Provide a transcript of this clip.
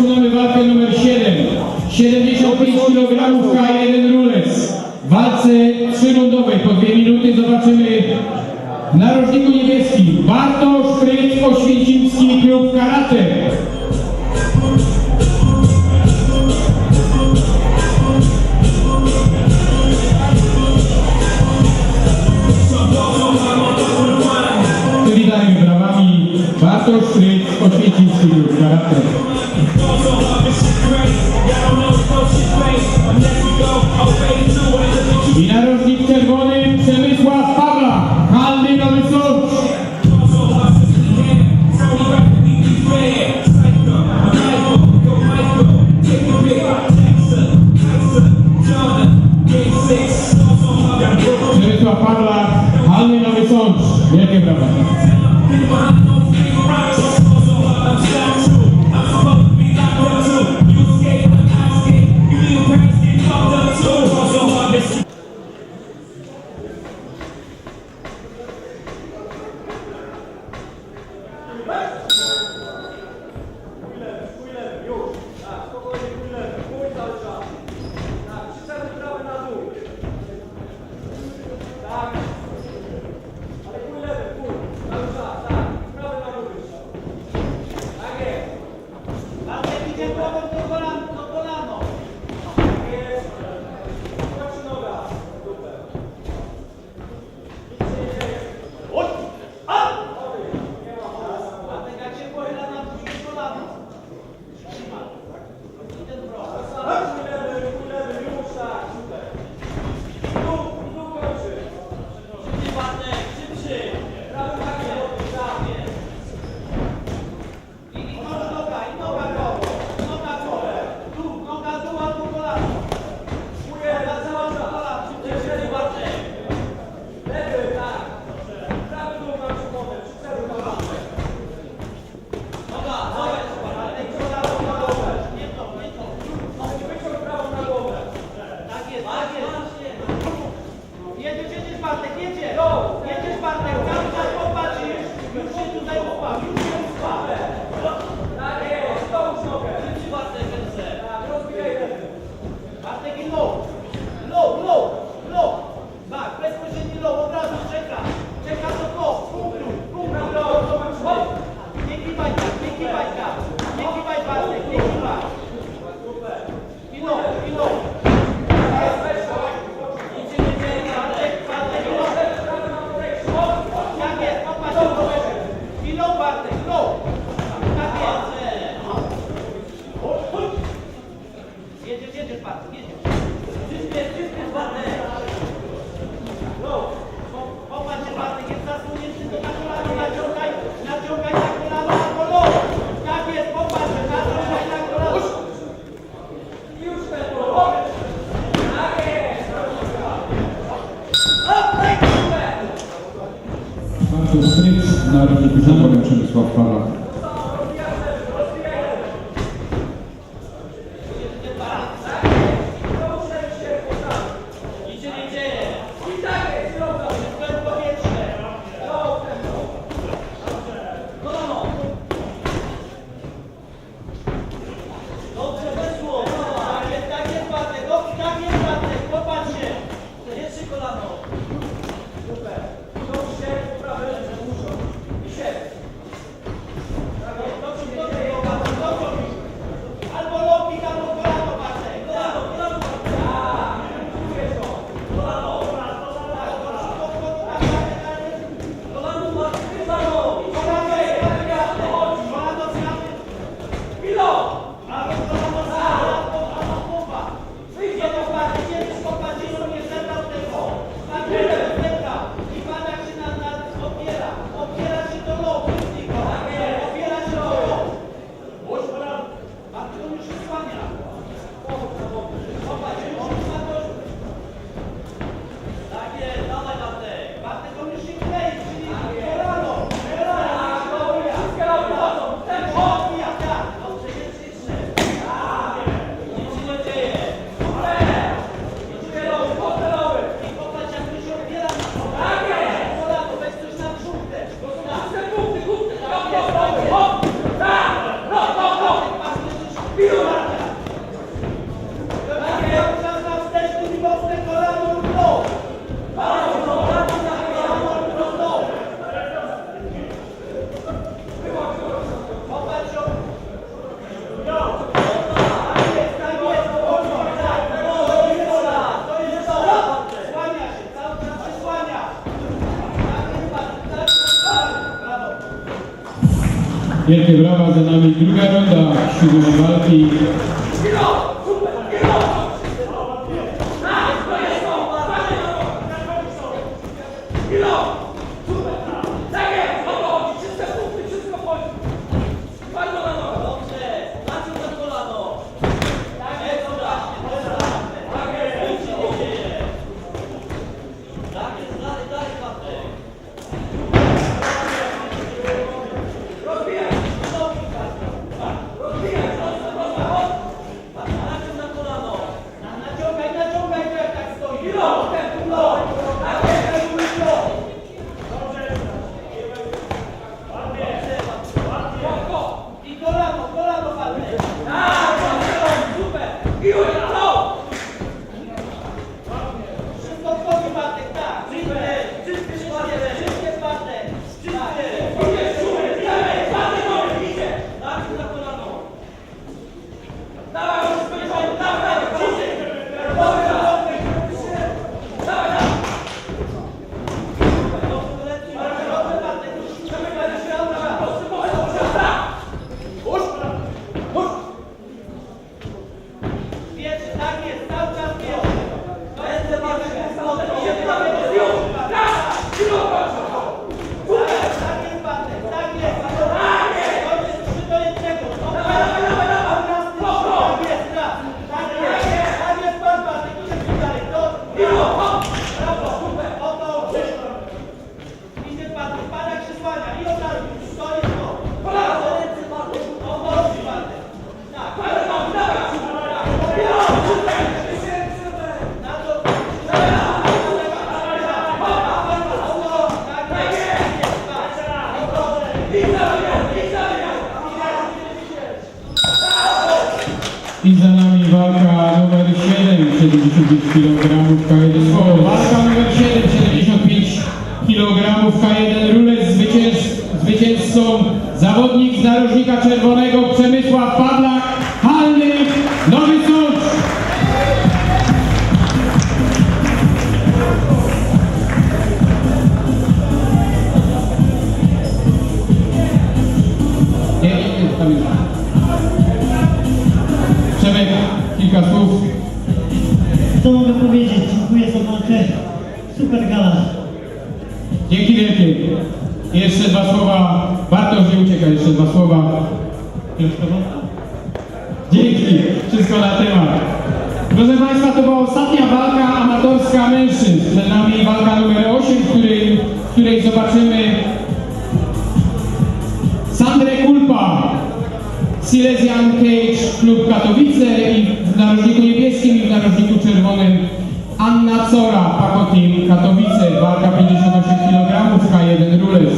rozpoczynamy walkę numer 7. 75 kg K1 Rules. W walce 3-rundowej po 2 minuty zobaczymy w narożniku niebieskim Bartosz Fryc, Oświęcimski Klub Karate. Witajmy brawami Bartosz Fryc, Oświęcimski Klub Karate. I narożnik czerwony Przemysław Pawlak, Halny Nowy Sącz. Przemysław Pawlak, Halny Nowy Sącz. Wielkie brawa. Bartosz Fryc, narożniku czerwonym Przemysław Pawlak. Wielkie brawa, za nami druga runda siódmej walki. I za nami walka numer 7, 75 kg K1. Walka numer 7, 75 kg K1 Rules. Zwycięzcą zawodnik z narożnika czerwonego Przemysław Pawlak, Halny, Nowy Sącz. Przemek, kilka słów. Co mogę powiedzieć? Dziękuję za walkę. Super gala. Dzięki wielkie. Jeszcze dwa słowa. Bartosz, nie uciekaj, jeszcze dwa słowa. Dzięki. Wszystko na temat. Proszę Państwa, to była ostatnia walka amatorska mężczyzn. Przed nami walka numer 8, w której zobaczymy Sandrę Kulpa, Silesian Cage Klub Katowice, i w narożniku niebieskim i w narożniku czerwonym Anna Cora, Paco Team Katowice, walka 58 kg K1 Rules.